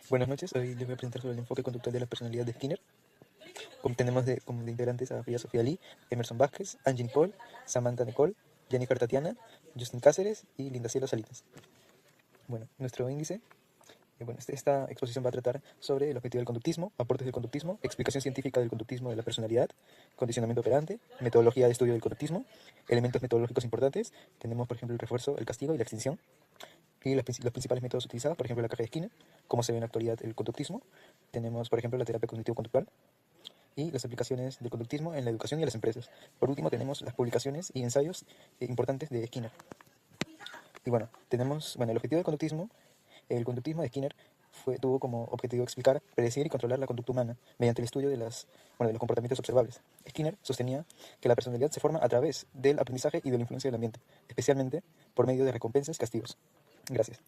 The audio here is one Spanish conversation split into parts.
Buenas noches, hoy les voy a presentar sobre el enfoque conductual de la personalidad de Skinner. Como de integrantes a Frida Sofía Lee, Emerson Vázquez, Angie Paul, Samantha Nicole, Jennifer Tatiana, Justin Cáceres y Linda Cielo Salinas. Bueno, nuestro índice, esta exposición va a tratar sobre el objetivo del conductismo, aportes del conductismo, explicación científica del conductismo de la personalidad, condicionamiento operante, metodología de estudio del conductismo, elementos metodológicos importantes. Tenemos, por ejemplo, el refuerzo, el castigo y la extinción. Y los principales métodos utilizados, por ejemplo, la caja de Skinner, cómo se ve en la actualidad el conductismo. Tenemos, por ejemplo, la terapia cognitivo-conductual y las aplicaciones del conductismo en la educación y en las empresas. Por último, tenemos las publicaciones y ensayos importantes de Skinner. Y bueno, tenemos, el objetivo del conductismo, el conductismo de Skinner tuvo como objetivo explicar, predecir y controlar la conducta humana mediante el estudio de los comportamientos observables. Skinner sostenía que la personalidad se forma a través del aprendizaje y de la influencia del ambiente, especialmente por medio de recompensas y castigos. Gracias.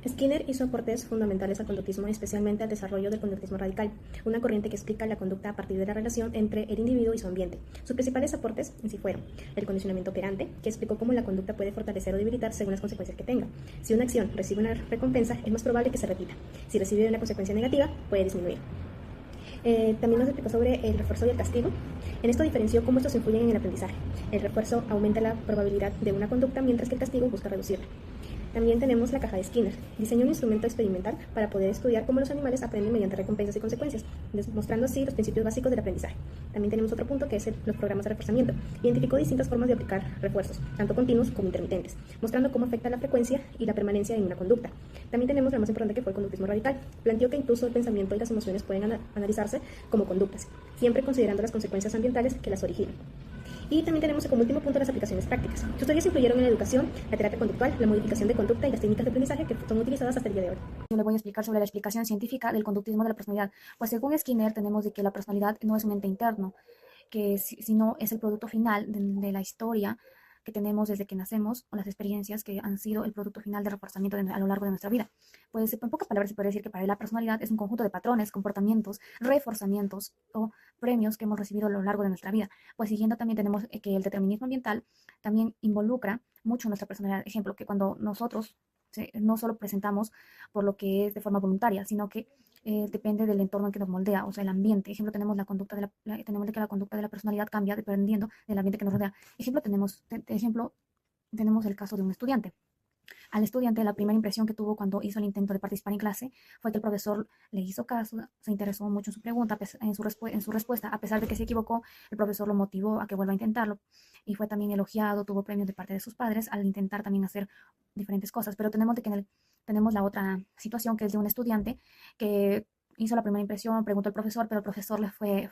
Skinner hizo aportes fundamentales al conductismo, especialmente al desarrollo del conductismo radical, una corriente que explica la conducta a partir de la relación entre el individuo y su ambiente. Sus principales aportes en sí fueron el condicionamiento operante, que explicó cómo la conducta puede fortalecer o debilitar según las consecuencias que tenga. Si una acción recibe una recompensa, es más probable que se repita. Si recibe una consecuencia negativa, puede disminuir. También nos explicó sobre el refuerzo y el castigo. En esto diferenció cómo estos influyen en el aprendizaje. El refuerzo aumenta la probabilidad de una conducta, mientras que el castigo busca reducirla. También tenemos la caja de Skinner. Diseñó un instrumento experimental para poder estudiar cómo los animales aprenden mediante recompensas y consecuencias, demostrando así los principios básicos del aprendizaje. También tenemos otro punto que es los programas de reforzamiento. Identificó distintas formas de aplicar refuerzos, tanto continuos como intermitentes, mostrando cómo afecta la frecuencia y la permanencia en una conducta. También tenemos lo más importante, que fue el conductismo radical. Planteó que incluso el pensamiento y las emociones pueden analizarse como conductas, siempre considerando las consecuencias ambientales que las originan. Y también tenemos como último punto las aplicaciones prácticas. Sus teorías incluyeron en la educación, la terapia conductual, la modificación de conducta y las técnicas de aprendizaje que son utilizadas hasta el día de hoy. Yo le voy a explicar sobre la explicación científica del conductismo de la personalidad. Pues según Skinner tenemos de que la personalidad no es un ente interno, que sino es el producto final de la historia que tenemos desde que nacemos, o las experiencias que han sido el producto final de reforzamiento a lo largo de nuestra vida. Pues en pocas palabras se puede decir que para él la personalidad es un conjunto de patrones, comportamientos, reforzamientos o premios que hemos recibido a lo largo de nuestra vida. Pues siguiendo también tenemos que el determinismo ambiental también involucra mucho nuestra personalidad. Ejemplo, que cuando nosotros no solo presentamos por lo que es de forma voluntaria, sino que depende del entorno en que nos moldea, o sea, el ambiente. Ejemplo, tenemos tenemos de que la conducta de la personalidad cambia dependiendo del ambiente que nos rodea. Ejemplo, tenemos el caso de un estudiante. Al estudiante, la primera impresión que tuvo cuando hizo el intento de participar en clase fue que el profesor le hizo caso, se interesó mucho en su pregunta, en su respuesta. A pesar de que se equivocó, el profesor lo motivó a que vuelva a intentarlo y fue también elogiado, tuvo premios de parte de sus padres al intentar también hacer diferentes cosas. Pero tenemos la otra situación, que es de un estudiante que hizo la primera impresión, preguntó al profesor, pero el profesor fue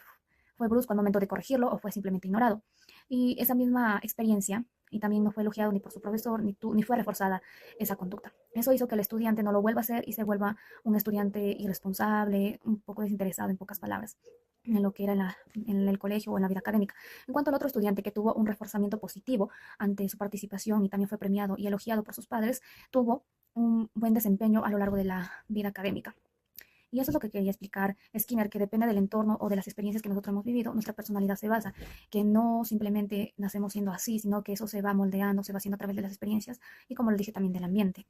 brusco al momento de corregirlo o fue simplemente ignorado. Y esa misma experiencia, y también no fue elogiado ni por su profesor, ni fue reforzada esa conducta. Eso hizo que el estudiante no lo vuelva a hacer y se vuelva un estudiante irresponsable, un poco desinteresado, en pocas palabras, en lo que era en el colegio o en la vida académica. En cuanto al otro estudiante, que tuvo un reforzamiento positivo ante su participación y también fue premiado y elogiado por sus padres, tuvo un buen desempeño a lo largo de la vida académica. Y eso es lo que quería explicar Skinner, que depende del entorno o de las experiencias que nosotros hemos vivido, nuestra personalidad se basa, que no simplemente nacemos siendo así, sino que eso se va moldeando, se va haciendo a través de las experiencias y, como lo dije, también del ambiente.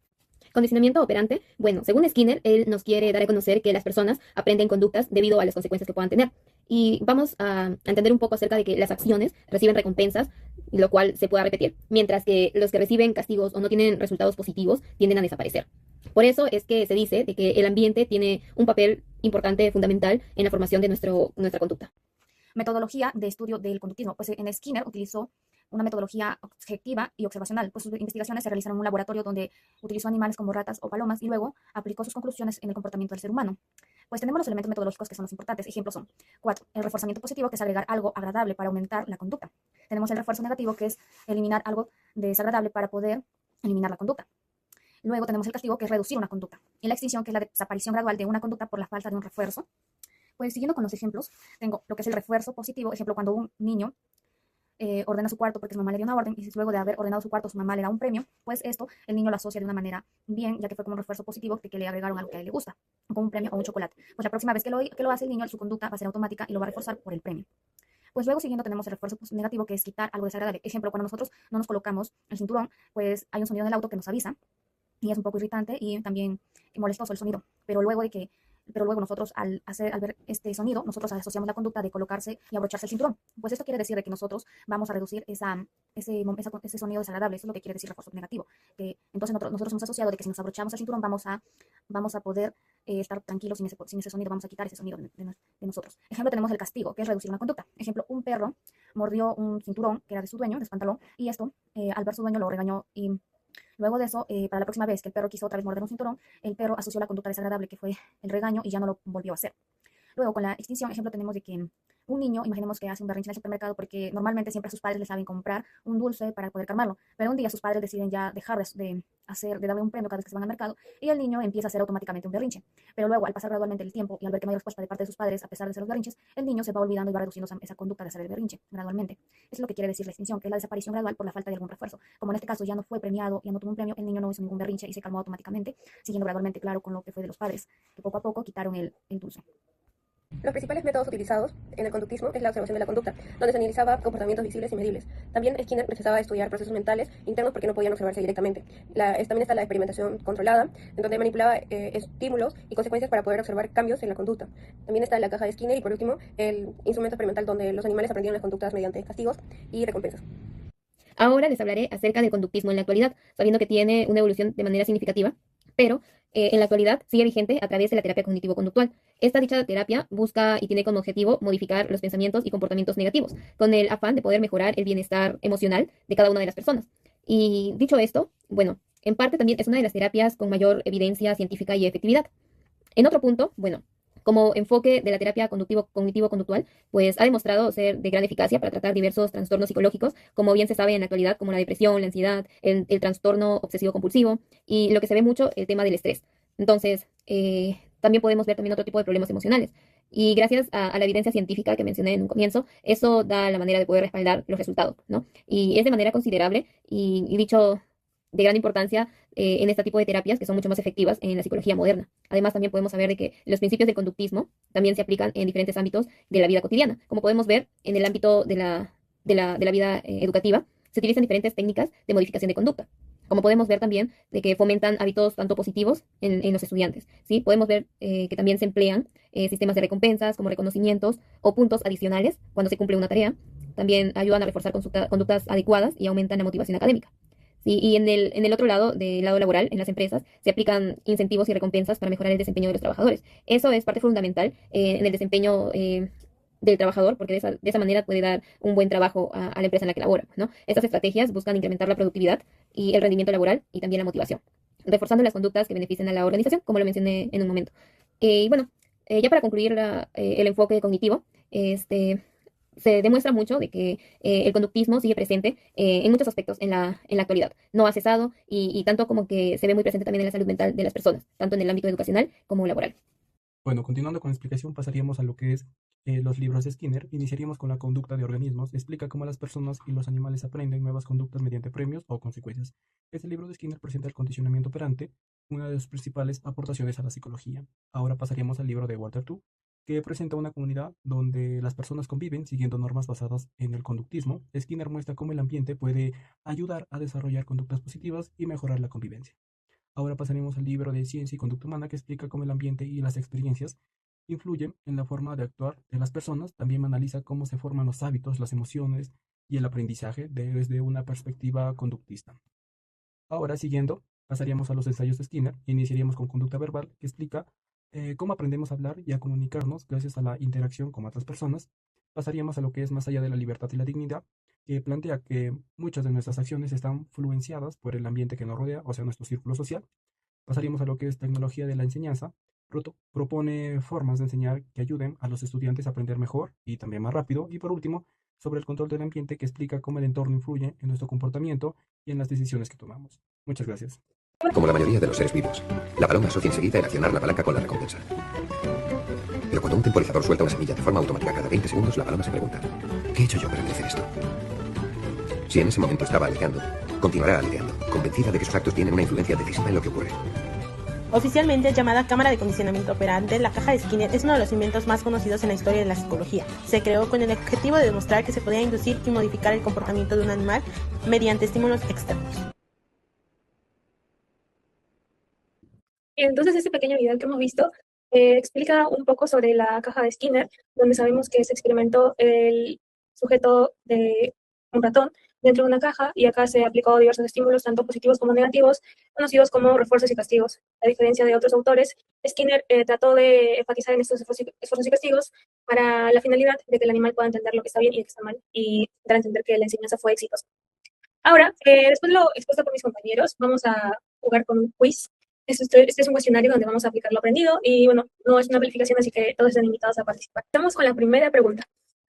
Condicionamiento operante. Bueno, según Skinner, él nos quiere dar a conocer que las personas aprenden conductas debido a las consecuencias que puedan tener. Y vamos a entender un poco acerca de que las acciones reciben recompensas, lo cual se pueda repetir, mientras que los que reciben castigos o no tienen resultados positivos tienden a desaparecer. Por eso es que se dice de que el ambiente tiene un papel importante, fundamental en la formación de nuestra conducta. Metodología de estudio del conductismo. Pues en Skinner utilizó una metodología objetiva y observacional. Pues sus investigaciones se realizaron en un laboratorio donde utilizó animales como ratas o palomas y luego aplicó sus conclusiones en el comportamiento del ser humano. Pues tenemos los elementos metodológicos que son los importantes. Ejemplos son 4. El reforzamiento positivo, que es agregar algo agradable para aumentar la conducta. Tenemos el refuerzo negativo, que es eliminar algo desagradable para poder eliminar la conducta. Luego tenemos el castigo, que es reducir una conducta. Y la extinción, que es la desaparición gradual de una conducta por la falta de un refuerzo. Pues siguiendo con los ejemplos, tengo lo que es el refuerzo positivo. Ejemplo, cuando un niño ordena su cuarto porque su mamá le dio una orden, y luego de haber ordenado su cuarto su mamá le da un premio, pues esto el niño lo asocia de una manera bien, ya que fue como un refuerzo positivo de que le agregaron algo que a él le gusta, como un premio o un chocolate. Pues la próxima vez que lo hace el niño, su conducta va a ser automática y lo va a reforzar por el premio. Pues luego siguiendo tenemos el refuerzo negativo, que es quitar algo desagradable. Ejemplo, cuando nosotros no nos colocamos el cinturón, pues hay un sonido en el auto que nos avisa y es un poco irritante, y también molestoso el sonido, pero luego nosotros al ver este sonido, nosotros asociamos la conducta de colocarse y abrocharse el cinturón. Pues esto quiere decir de que nosotros vamos a reducir ese sonido desagradable. Eso es lo que quiere decir refuerzo negativo. Que entonces nosotros hemos asociado de que si nos abrochamos el cinturón vamos a poder estar tranquilos sin ese sonido, vamos a quitar ese sonido de nosotros. Ejemplo, tenemos el castigo, que es reducir una conducta. Ejemplo, un perro mordió un cinturón que era de su dueño, de su pantalón, y esto, al ver su dueño, lo regañó y luego de eso, para la próxima vez que el perro quiso otra vez morder un cinturón, el perro asoció la conducta desagradable que fue el regaño y ya no lo volvió a hacer. Luego, con la extinción, ejemplo, tenemos de que un niño, imaginemos que hace un berrinche en el supermercado porque normalmente siempre a sus padres les saben comprar un dulce para poder calmarlo, pero un día sus padres deciden ya dejar de darle un premio cada vez que se van al mercado y el niño empieza a hacer automáticamente un berrinche. Pero luego, al pasar gradualmente el tiempo y al ver que no hay respuesta de parte de sus padres a pesar de hacer los berrinches, el niño se va olvidando y va reduciendo esa conducta de hacer el berrinche gradualmente. Eso es lo que quiere decir la extinción, que es la desaparición gradual por la falta de algún refuerzo. Como en este caso ya no fue premiado, ya no tuvo un premio, el niño no hizo ningún berrinche y se calmó automáticamente, siguiendo gradualmente, claro, con lo que fue de los padres, que poco a poco quitaron el dulce. Los principales métodos utilizados en el conductismo es la observación de la conducta, donde se analizaba comportamientos visibles y medibles. También Skinner rechazaba estudiar procesos mentales internos porque no podían observarse directamente. También está la experimentación controlada, en donde manipulaba estímulos y consecuencias para poder observar cambios en la conducta. También está la caja de Skinner y, por último, el instrumento experimental donde los animales aprendían las conductas mediante castigos y recompensas. Ahora les hablaré acerca del conductismo en la actualidad, sabiendo que tiene una evolución de manera significativa, pero en la actualidad sigue vigente a través de la terapia cognitivo-conductual. Esta dicha terapia busca y tiene como objetivo modificar los pensamientos y comportamientos negativos, con el afán de poder mejorar el bienestar emocional de cada una de las personas. Y dicho esto, bueno, en parte también es una de las terapias con mayor evidencia científica y efectividad. En otro punto, bueno, como enfoque de la terapia cognitivo-conductual, pues ha demostrado ser de gran eficacia para tratar diversos trastornos psicológicos, como bien se sabe en la actualidad, como la depresión, la ansiedad, el trastorno obsesivo-compulsivo y lo que se ve mucho, el tema del estrés. Entonces, también podemos ver también otro tipo de problemas emocionales. Y gracias a la evidencia científica que mencioné en un comienzo, eso da la manera de poder respaldar los resultados, ¿no? Y es de manera considerable y dicho de gran importancia en este tipo de terapias que son mucho más efectivas en la psicología moderna. Además, también podemos saber de que los principios del conductismo también se aplican en diferentes ámbitos de la vida cotidiana. Como podemos ver, en el ámbito de la vida educativa, se utilizan diferentes técnicas de modificación de conducta. Como podemos ver también de que fomentan hábitos tanto positivos en los estudiantes, ¿sí? Podemos ver que también se emplean sistemas de recompensas como reconocimientos o puntos adicionales cuando se cumple una tarea. También ayudan a reforzar conductas adecuadas y aumentan la motivación académica. Sí, y en el otro lado, del lado laboral, en las empresas, se aplican incentivos y recompensas para mejorar el desempeño de los trabajadores. Eso es parte fundamental en el desempeño del trabajador, porque de esa manera puede dar un buen trabajo a la empresa en la que labora, ¿no? Estas estrategias buscan incrementar la productividad y el rendimiento laboral y también la motivación, reforzando las conductas que beneficien a la organización, como lo mencioné en un momento. Y bueno, ya para concluir el enfoque cognitivo, se demuestra mucho de que el conductismo sigue presente en muchos aspectos en la actualidad. No ha cesado y tanto como que se ve muy presente también en la salud mental de las personas, tanto en el ámbito educacional como laboral. Bueno, continuando con la explicación, pasaríamos a lo que es los libros de Skinner. Iniciaríamos con la conducta de organismos. Explica cómo las personas y los animales aprenden nuevas conductas mediante premios o consecuencias. Este libro de Skinner presenta el condicionamiento operante, una de sus principales aportaciones a la psicología. Ahora pasaríamos al libro de Walter II, que presenta una comunidad donde las personas conviven siguiendo normas basadas en el conductismo. Skinner muestra cómo el ambiente puede ayudar a desarrollar conductas positivas y mejorar la convivencia. Ahora pasaremos al libro de Ciencia y Conducta Humana, que explica cómo el ambiente y las experiencias influyen en la forma de actuar de las personas. También analiza cómo se forman los hábitos, las emociones y el aprendizaje desde una perspectiva conductista. Ahora, siguiendo, pasaríamos a los ensayos de Skinner e iniciaríamos con conducta verbal, que explica cómo aprendemos a hablar y a comunicarnos gracias a la interacción con otras personas. Pasaríamos a lo que es más allá de la libertad y la dignidad, que plantea que muchas de nuestras acciones están influenciadas por el ambiente que nos rodea, o sea, nuestro círculo social. Pasaríamos a lo que es tecnología de la enseñanza. Propone formas de enseñar que ayuden a los estudiantes a aprender mejor y también más rápido. Y por último, sobre el control del ambiente, que explica cómo el entorno influye en nuestro comportamiento y en las decisiones que tomamos. Muchas gracias. Como la mayoría de los seres vivos, la paloma asocia enseguida el accionar la palanca con la recompensa. Pero cuando un temporizador suelta una semilla de forma automática cada 20 segundos, la paloma se pregunta: ¿qué he hecho yo para merecer esto? Si en ese momento estaba aleteando, continuará aleteando, convencida de que sus actos tienen una influencia decisiva en lo que ocurre. Oficialmente llamada cámara de condicionamiento operante, la caja de Skinner es uno de los inventos más conocidos en la historia de la psicología. Se creó con el objetivo de demostrar que se podía inducir y modificar el comportamiento de un animal mediante estímulos externos. Entonces, este pequeño video que hemos visto explica un poco sobre la caja de Skinner, donde sabemos que se experimentó el sujeto de un ratón dentro de una caja y acá se aplicó diversos estímulos, tanto positivos como negativos, conocidos como refuerzos y castigos. A diferencia de otros autores, Skinner trató de enfatizar en estos esfuerzos y castigos para la finalidad de que el animal pueda entender lo que está bien y lo que está mal y dar a entender que la enseñanza fue exitosa. Ahora, después de lo expuesto por mis compañeros, vamos a jugar con un quiz. Este es un cuestionario donde vamos a aplicar lo aprendido y, bueno, no es una calificación, así que todos están invitados a participar. Estamos con la primera pregunta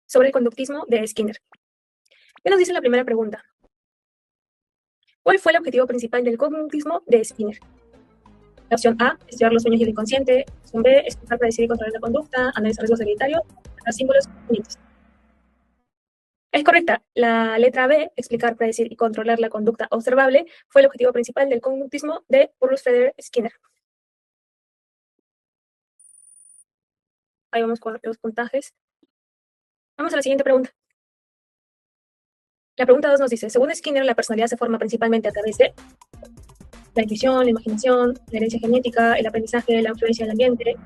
sobre el conductismo de Skinner. ¿Qué nos dice la primera pregunta? ¿Cuál fue el objetivo principal del conductismo de Skinner? La opción A, estudiar los sueños y el inconsciente. La opción B, explicar, predecir y controlar la conducta, analizar riesgos hereditarios, dar símbolos bonitos. Es correcta. La letra B, explicar, predecir y controlar la conducta observable, fue el objetivo principal del conductismo de Bruce Frederick Skinner. Ahí vamos con los puntajes. Vamos a la siguiente pregunta. La pregunta 2 nos dice, según Skinner, la personalidad se forma principalmente a través de la intuición, la imaginación, la herencia genética, el aprendizaje, la influencia del ambiente.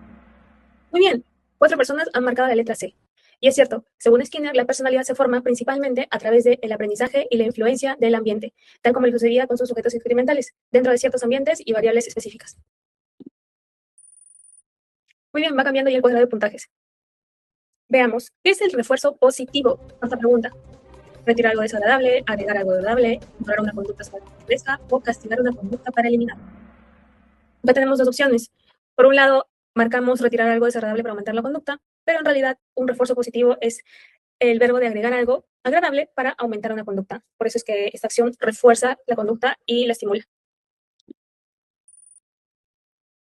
Muy bien, 4 personas han marcado la letra C. Y es cierto, según Skinner, la personalidad se forma principalmente a través del aprendizaje y la influencia del ambiente, tal como le sucedía con sus sujetos experimentales, dentro de ciertos ambientes y variables específicas. Muy bien, va cambiando ya el cuadrado de puntajes. Veamos, ¿qué es el refuerzo positivo? Otra pregunta. Retirar algo desagradable, agregar algo agradable, mejorar una conducta sobre la naturaleza o castigar una conducta para eliminar. Acá tenemos dos opciones. Por un lado, marcamos retirar algo desagradable para aumentar la conducta, pero en realidad un refuerzo positivo es el verbo de agregar algo agradable para aumentar una conducta. Por eso es que esta acción refuerza la conducta y la estimula.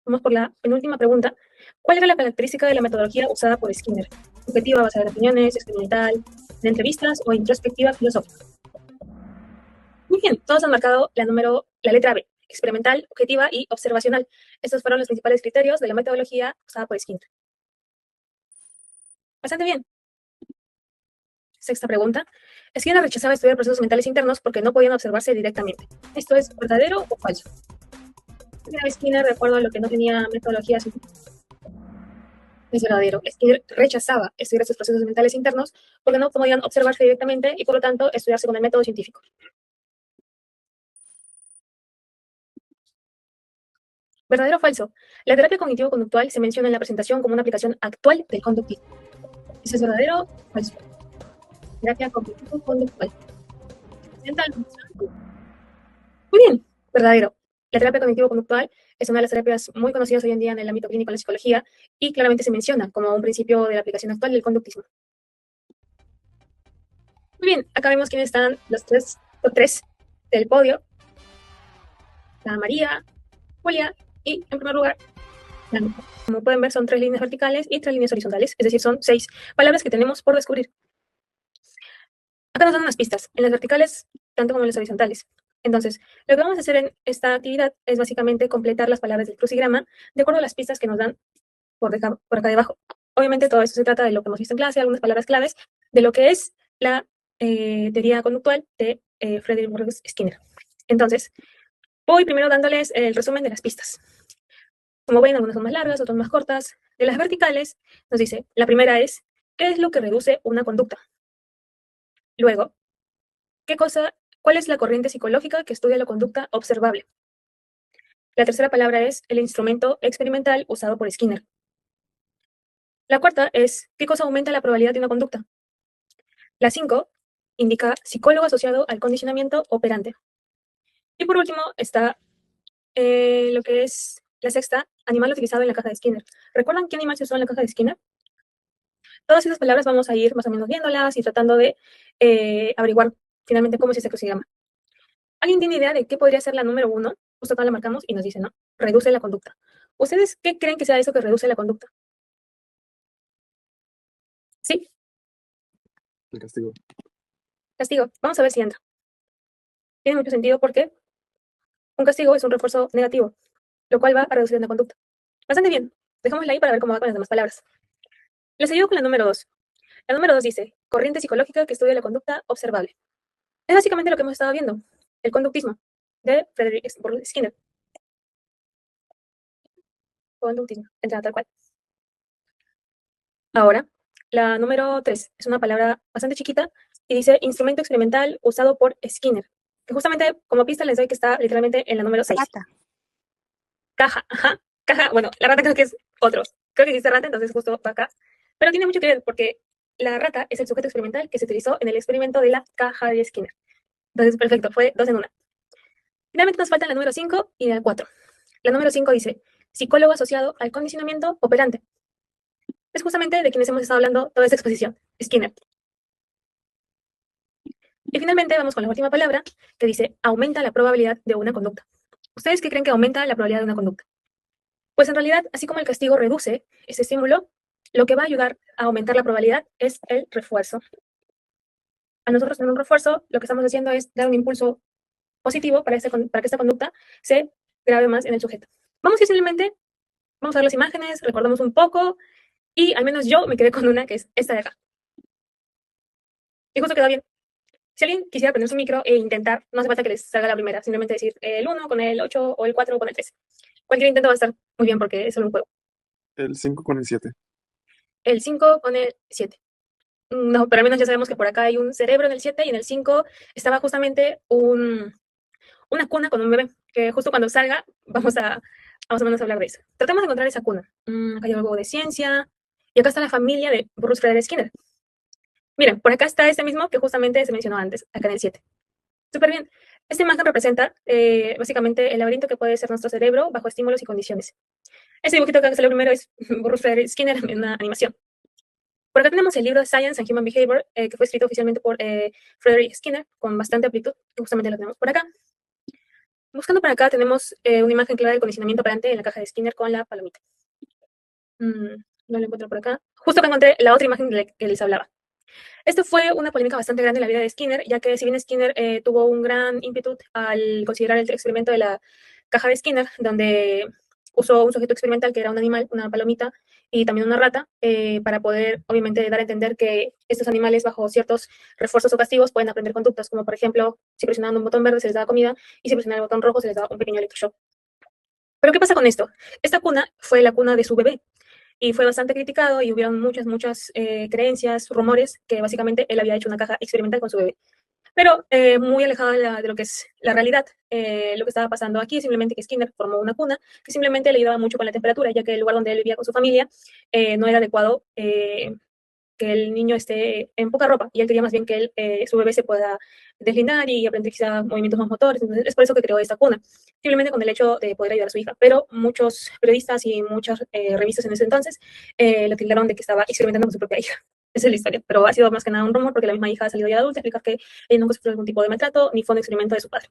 Vamos por la penúltima pregunta. ¿Cuál era la característica de la metodología usada por Skinner? ¿Objetiva, basada en opiniones, experimental, de entrevistas o introspectiva filosófica? Muy bien, todos han marcado la letra B, experimental, objetiva y observacional. Estos fueron los principales criterios de la metodología usada por Skinner. Bastante bien. Sexta pregunta. Skinner rechazaba estudiar procesos mentales internos porque no podían observarse directamente. ¿Esto es verdadero o falso? Skinner, de acuerdo a lo que no tenía metodología científica. Es verdadero. Skinner rechazaba estudiar estos procesos mentales internos porque no podían observarse directamente y, por lo tanto, estudiarse con el método científico. ¿Verdadero o falso? La terapia cognitivo-conductual se menciona en la presentación como una aplicación actual del conductismo. ¿Eso es verdadero o falso? Terapia cognitivo-conductual. Muy bien, verdadero. La terapia cognitivo-conductual es una de las terapias muy conocidas hoy en día en el ámbito clínico de la psicología y claramente se menciona como un principio de la aplicación actual del conductismo. Muy bien, acá vemos quiénes están los top 3 del podio. La María, Julia y, en primer lugar, Blanca. Como pueden ver, son 3 líneas verticales y 3 líneas horizontales, es decir, son 6 palabras que tenemos por descubrir. Acá nos dan unas pistas, en las verticales, tanto como en las horizontales. Entonces, lo que vamos a hacer en esta actividad es básicamente completar las palabras del crucigrama de acuerdo a las pistas que nos dan por acá debajo. Obviamente todo esto se trata de lo que hemos visto en clase, algunas palabras claves de lo que es la teoría conductual de Frederick Skinner. Entonces, voy primero dándoles el resumen de las pistas. Como ven, algunas son más largas, otras más cortas. De las verticales, nos dice, la primera es, ¿qué es lo que reduce una conducta? Luego, ¿cuál es la corriente psicológica que estudia la conducta observable? La tercera palabra es el instrumento experimental usado por Skinner. La cuarta es, ¿qué cosa aumenta la probabilidad de una conducta? La 5 indica psicólogo asociado al condicionamiento operante. Y por último está lo que es la sexta, animal utilizado en la caja de Skinner. ¿Recuerdan qué animal se usó en la caja de Skinner? Todas esas palabras vamos a ir más o menos viéndolas y tratando de averiguar finalmente cómo es ese crucigrama. ¿Alguien tiene idea de qué podría ser la número 1? Justo acá la marcamos y nos dice, ¿no? Reduce la conducta. ¿Ustedes qué creen que sea eso que reduce la conducta? ¿Sí? El castigo. Castigo. Vamos a ver si entra. Tiene mucho sentido porque un castigo es un refuerzo negativo, lo cual va a reducir una conducta. Bastante bien. Dejémosla ahí para ver cómo va con las demás palabras. Les ayudo con la número 2. La número 2 dice, corriente psicológica que estudia la conducta observable. Es básicamente lo que hemos estado viendo, el conductismo, de Frederick Skinner. conductismo, entrada tal cual. Ahora, la número 3 es una palabra bastante chiquita y dice instrumento experimental usado por Skinner, que justamente como pista les doy que está literalmente en la número 6. Rata. Caja, ajá, caja, bueno, la rata creo que es otro, creo que dice rata, entonces justo va acá, pero tiene mucho que ver porque la rata es el sujeto experimental que se utilizó en el experimento de la caja de Skinner. Entonces, perfecto, fue 2 en 1. Finalmente nos falta la número 5 y la 4. La número 5 dice psicólogo asociado al condicionamiento operante. Es justamente de quienes hemos estado hablando toda esta exposición, Skinner. Y finalmente vamos con la última palabra, que dice aumenta la probabilidad de una conducta. ¿Ustedes qué creen que aumenta la probabilidad de una conducta? Pues en realidad, así como el castigo reduce ese estímulo, lo que va a ayudar a aumentar la probabilidad es el refuerzo. A nosotros tener un refuerzo, lo que estamos haciendo es dar un impulso positivo para que esta conducta se grabe más en el sujeto. Vamos a ir simplemente, vamos a ver las imágenes, recordamos un poco, y al menos yo me quedé con una que es esta de acá. Y justo quedó bien. Si alguien quisiera prender su micro e intentar, no hace falta que les salga la primera, simplemente decir el 1 con el 8 o el 4 con el 3. Cualquier intento va a estar muy bien porque es solo un juego. El 5 con el 7. El 5 con el 7. No, pero al menos ya sabemos que por acá hay un cerebro en el 7 y en el 5 estaba justamente una cuna con un bebé, que justo cuando salga vamos a más o menos hablar de eso. Tratemos de encontrar esa cuna. Acá hay algo de ciencia y acá está la familia de Bruce Frederick Skinner. Miren, por acá está este mismo que justamente se mencionó antes, acá en el 7. Súper bien. Esta imagen representa básicamente el laberinto que puede ser nuestro cerebro bajo estímulos y condiciones. Este dibujito que sale primero es Bruce Frederick Skinner en una animación. Por acá tenemos el libro Science and Human Behavior, que fue escrito oficialmente por Frederick Skinner, con bastante amplitud, que justamente lo tenemos por acá. Buscando por acá tenemos una imagen clara del condicionamiento operante en la caja de Skinner con la palomita. No lo encuentro por acá. Justo acá encontré la otra imagen de la que les hablaba. Esto fue una polémica bastante grande en la vida de Skinner, ya que si bien Skinner tuvo un gran ímpetu al considerar el experimento de la caja de Skinner, donde usó un sujeto experimental que era un animal, una palomita, y también una rata, para poder, obviamente, dar a entender que estos animales, bajo ciertos refuerzos o castigos, pueden aprender conductas, como por ejemplo, si presionaban un botón verde se les daba comida, y si presionaban el botón rojo se les daba un pequeño electroshock. Pero ¿qué pasa con esto? Esta cuna fue la cuna de su bebé, y fue bastante criticado y hubieron muchas creencias, rumores, que básicamente él había hecho una caja experimental con su bebé. Pero muy alejado de lo que es la realidad, lo que estaba pasando aquí es simplemente que Skinner formó una cuna que simplemente le ayudaba mucho con la temperatura, ya que el lugar donde él vivía con su familia no era adecuado que el niño esté en poca ropa, y él quería más bien que su bebé se pueda deslindar y aprender quizá movimientos más motores. Entonces es por eso que creó esta cuna, simplemente con el hecho de poder ayudar a su hija. Pero muchos periodistas y muchas revistas en ese entonces lo tildaron de que estaba experimentando con su propia hija. Esa es la historia, pero ha sido más que nada un rumor porque la misma hija ha salido ya adulta a explicar que ella nunca sufrió algún tipo de maltrato ni fue un experimento de su padre.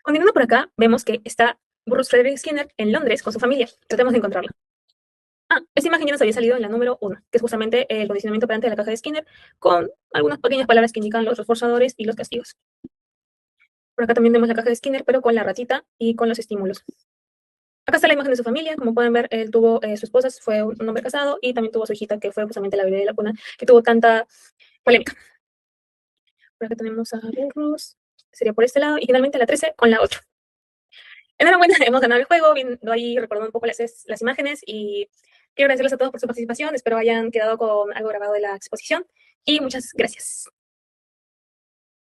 Continuando por acá, vemos que está Bruce Frederick Skinner en Londres con su familia. Tratemos de encontrarla. Esta imagen ya nos había salido en la número 1, que es justamente el condicionamiento operante de la caja de Skinner, con algunas pequeñas palabras que indican los reforzadores y los castigos. Por acá también vemos la caja de Skinner, pero con la ratita y con los estímulos. Acá está la imagen de su familia. Como pueden ver, él tuvo su esposa, fue un hombre casado, y también tuvo su hijita, que fue justamente la bebé de la cuna, que tuvo tanta polémica. Por acá tenemos a Bruce, sería por este lado, y finalmente la 13 con la 8. Enhorabuena, hemos ganado el juego, viendo ahí, recordando un poco las imágenes, y quiero agradecerles a todos por su participación. Espero hayan quedado con algo grabado de la exposición, y muchas gracias.